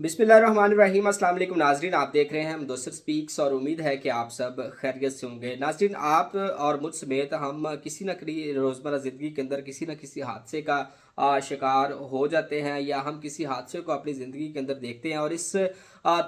बिस्मिल्लाहिर्रहमानिर्रहीम। अस्सलाम वालेकुम नाजरीन, आप देख रहे हैं मुदस्सिर स्पीक्स और उम्मीद है कि आप सब खैरियत से होंगे। नाजरीन, आप और मुझ समेत हम किसी न किसी रोज़मर्रा ज़िंदगी के अंदर किसी न किसी हादसे का शिकार हो जाते हैं या हम किसी हादसे को अपनी ज़िंदगी के अंदर देखते हैं और इस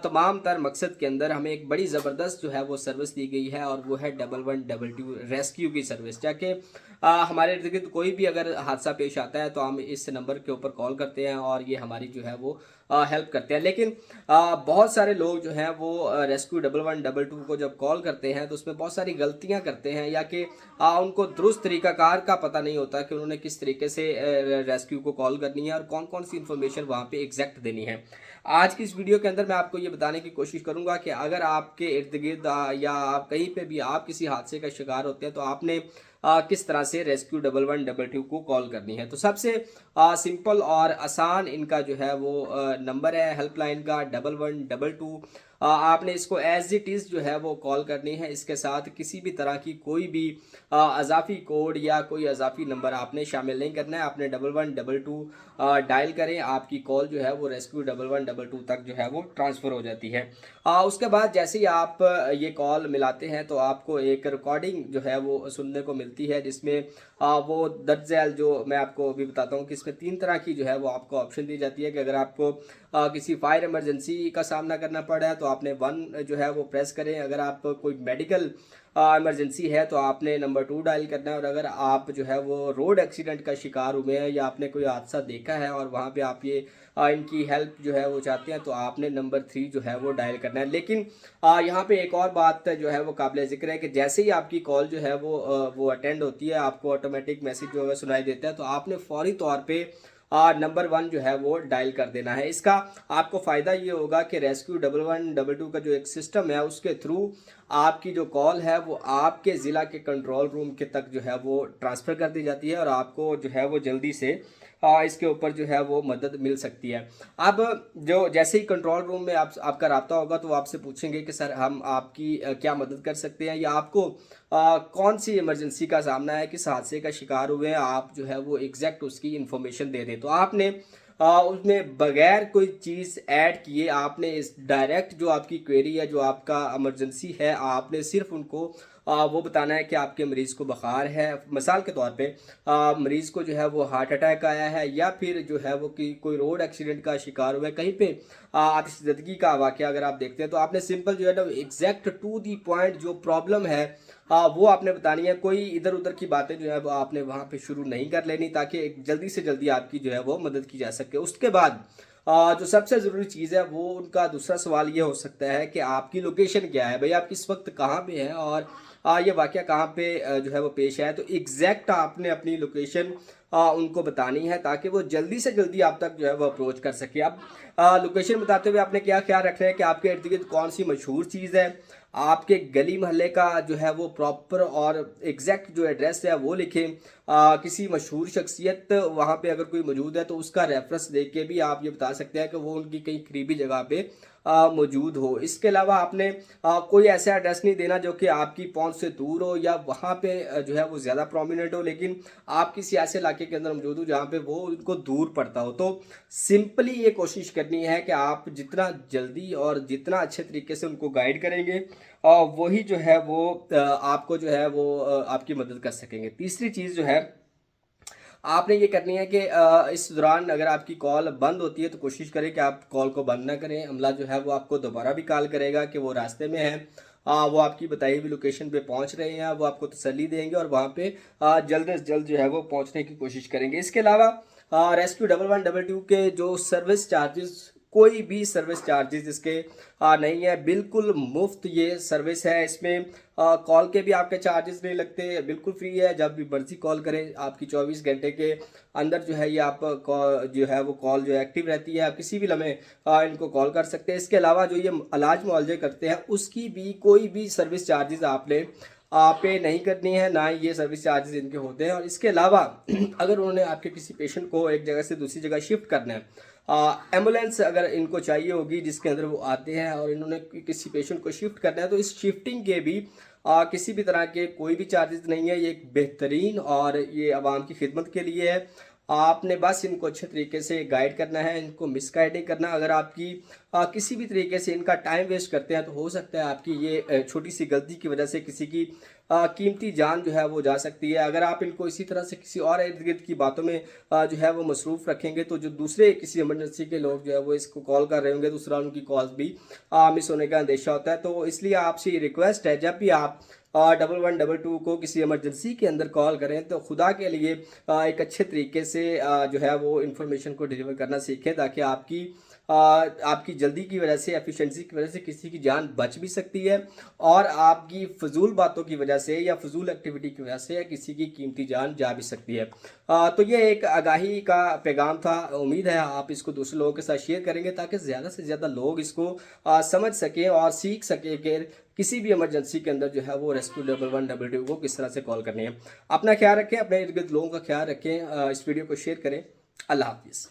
तमाम तर मकसद के अंदर हमें एक बड़ी ज़बरदस्त जो है वो सर्विस दी गई है और वो है 1112 रेस्क्यू की सर्विस। जाके हमारे इर्द गिर्द कोई भी अगर हादसा पेश आता है तो हम इस नंबर के ऊपर कॉल करते हैं और ये हमारी जो है वो हेल्प करते हैं। लेकिन बहुत सारे लोग जो हैं वो रेस्क्यू 1112 को जब कॉल करते हैं तो उसमें बहुत सारी गलतियां करते हैं या कि उनको दुरुस्त तरीकाकार का पता नहीं होता कि उन्होंने किस तरीके से रेस्क्यू को कॉल करनी है और कौन कौन सी इन्फॉर्मेशन वहाँ पे एग्जैक्ट देनी है। आज की इस वीडियो के अंदर मैं आपको ये बताने की कोशिश करूंगा कि अगर आपके इर्द गिर्द या आप कहीं पे भी आप किसी हादसे का शिकार होते हैं तो आपने किस तरह से रेस्क्यू 1112 को कॉल करनी है। तो सबसे सिंपल और आसान इनका जो है वो नंबर है हेल्पलाइन का 1112। आपने इसको एज इट इज़ जो है वो कॉल करनी है। इसके साथ किसी भी तरह की कोई भी अजाफी कोड या कोई अजाफी नंबर आपने शामिल नहीं करना है। आपने 1112 डायल करें, आपकी कॉल जो है वो रेस्क्यू 1112 तक जो है वो ट्रांसफ़र हो जाती है। उसके बाद जैसे ही आप ये कॉल मिलाते हैं तो आपको एक रिकॉर्डिंग जो है वो सुनने को मिलती है जिसमें वो दर्ज झैल जो मैं आपको अभी बताता हूँ कि इसमें 3 तरह की जो है वो आपको ऑप्शन दी जाती है कि अगर आपको किसी फायर इमरजेंसी का सामना करना पड़ा है तो आपने 1 जो है वो प्रेस करें। अगर आप कोई मेडिकल इमरजेंसी है तो आपने नंबर 2 डायल करना है और अगर आप जो है वो रोड एक्सीडेंट का शिकार हुए हैं या आपने कोई हादसा देखा है और वहाँ पे आप ये इनकी हेल्प जो है वो चाहते हैं तो आपने नंबर 3 जो है वो डायल करना है। लेकिन यहाँ पे एक और बात जो है वो काबिल ज़िक्र है कि जैसे ही आपकी कॉल जो है वो अटेंड होती है, आपको ऑटोमेटिक मैसेज जो है सुनाई देता है तो आपने फौरी तौर पे नंबर 1 जो है वो डायल कर देना है। इसका आपको फ़ायदा ये होगा कि रेस्क्यू 1112 का जो एक सिस्टम है उसके थ्रू आपकी जो कॉल है वो आपके ज़िला के कंट्रोल रूम के तक जो है वो ट्रांसफ़र कर दी जाती है और आपको जो है वो जल्दी से इसके ऊपर जो है वो मदद मिल सकती है। अब जो जैसे ही कंट्रोल रूम में आपका रब्ता होगा तो वो आपसे पूछेंगे कि सर हम आपकी क्या मदद कर सकते हैं या आपको कौन सी इमरजेंसी का सामना है, किस हादसे का शिकार हुए हैं, आप जो है वो एग्जैक्ट उसकी इंफॉर्मेशन दे दें। तो आपने उसमें बगैर कोई चीज़ ऐड किए आपने इस डायरेक्ट जो आपकी क्वेरी है, जो आपका इमरजेंसी है, आपने सिर्फ उनको वो बताना है कि आपके मरीज़ को बुखार है। मिसाल के तौर पे मरीज़ को जो है वो हार्ट अटैक आया है या फिर जो है वो कि कोई रोड एक्सीडेंट का शिकार हुआ है, कहीं पे आतिशज़दगी का वाक़या अगर आप देखते हैं तो आपने सिंपल जो है ना एग्जैक्ट टू दी पॉइंट जो प्रॉब्लम है वो आपने बतानी है। कोई इधर उधर की बातें जो है वो आपने वहाँ पे शुरू नहीं कर लेनी ताकि जल्दी से जल्दी आपकी जो है वो मदद की जा सके। उसके बाद जो सबसे ज़रूरी चीज़ है वो उनका दूसरा सवाल ये हो सकता है कि आपकी लोकेशन क्या है, भाई आप किस वक्त कहाँ पे हैं और ये वाक़या कहाँ पे जो है वो पेश आया है। तो एग्जैक्ट आपने अपनी लोकेशन उनको बतानी है ताकि वो जल्दी से जल्दी आप तक जो है वो अप्रोच कर सके। अब लोकेशन बताते हुए आपने क्या ख्याल रखना है कि आपके इर्द गिर्द कौन सी मशहूर चीज़ है, आपके गली मोहल्ले का जो है वो प्रॉपर और एग्जैक्ट जो एड्रेस है वो लिखें। किसी मशहूर शख्सियत वहाँ पे अगर कोई मौजूद है तो उसका रेफरेंस दे के भी आप ये बता सकते हैं कि वो उनकी कहीं करीबी जगह पे मौजूद हो। इसके अलावा आपने कोई ऐसा एड्रेस नहीं देना जो कि आपकी पहुंच से दूर हो या वहाँ पे जो है वो ज़्यादा प्रोमिनेंट हो लेकिन आप किसी ऐसे इलाके के अंदर मौजूद हो जहाँ पे वो उनको दूर पड़ता हो। तो सिंपली ये कोशिश करनी है कि आप जितना जल्दी और जितना अच्छे तरीके से उनको गाइड करेंगे वही जो है वो आपको जो है वो आपकी मदद कर सकेंगे। तीसरी चीज़ जो है आपने ये करनी है कि इस दौरान अगर आपकी कॉल बंद होती है तो कोशिश करें कि आप कॉल को बंद ना करें। अमला जो है वो आपको दोबारा भी कॉल करेगा कि वो रास्ते में है, वो आपकी बताई हुई लोकेशन पे पहुंच रहे हैं, वो आपको तसल्ली देंगे और वहाँ पे जल्द से जल्द जो है वो पहुंचने की कोशिश करेंगे। इसके अलावा रेस्क्यू 1112 के जो सर्विस चार्जेस, कोई भी सर्विस चार्जेस इसके नहीं है, बिल्कुल मुफ्त ये सर्विस है। इसमें कॉल के भी आपके चार्जेस नहीं लगते, बिल्कुल फ्री है। जब भी मर्जी कॉल करें, आपकी 24 घंटे के अंदर जो है ये आप जो है वो कॉल जो है एक्टिव रहती है। आप किसी भी लम्हे इनको कॉल कर सकते हैं। इसके अलावा जो ये इलाज मुआवजे करते हैं उसकी भी कोई भी सर्विस चार्जेस आपने पे नहीं करनी है, ना ही ये सर्विस चार्जेस इनके होते हैं। और इसके अलावा अगर उन्होंने आपके किसी पेशेंट को एक जगह से दूसरी जगह शिफ्ट करना है, एम्बुलेंस अगर इनको चाहिए होगी जिसके अंदर वो आते हैं और इन्होंने किसी पेशेंट को शिफ्ट करना है तो इस शिफ्टिंग के भी किसी भी तरह के कोई भी चार्जेस नहीं है। ये एक बेहतरीन और ये आवाम की खिदमत के लिए है। आपने बस इनको अच्छे तरीके से गाइड करना है, इनको मिसगाइड नहीं करना। अगर आपकी किसी भी तरीके से इनका टाइम वेस्ट करते हैं तो हो सकता है आपकी ये छोटी सी गलती की वजह से किसी की कीमती जान जो है वो जा सकती है। अगर आप इनको इसी तरह से किसी और इर्द गिर्द की बातों में जो है वो मसरूफ़ रखेंगे तो जो दूसरे किसी इमरजेंसी के लोग जो है वो इसको कॉल कर रहे होंगे, दूसरा उनकी कॉल्स भी मिस होने का अंदेशा होता है। तो इसलिए आपसे ये रिक्वेस्ट है, जब भी आप 1122 को किसी इमरजेंसी के अंदर कॉल करें तो खुदा के लिए एक अच्छे तरीके से जो है वो इन्फॉर्मेशन को डिलीवर करना सीखें, ताकि आपकी जल्दी की वजह से, एफिशिएंसी की वजह से किसी की जान बच भी सकती है और आपकी फजूल बातों की वजह से या फजूल एक्टिविटी की वजह से किसी की कीमती जान जा भी सकती है। तो ये एक आगाही का पैगाम था। उम्मीद है आप इसको दूसरे लोगों के साथ शेयर करेंगे ताकि ज़्यादा से ज़्यादा लोग इसको समझ सकें और सीख सकें कि किसी भी इमरजेंसी के अंदर जो है वो रेस्क्यू 1122 को किस तरह से कॉल करनी है। अपना ख्याल रखें, अपने इर्द गिर्द लोगों का ख्याल रखें, इस वीडियो को शेयर करें। अल्लाह हाफिज़।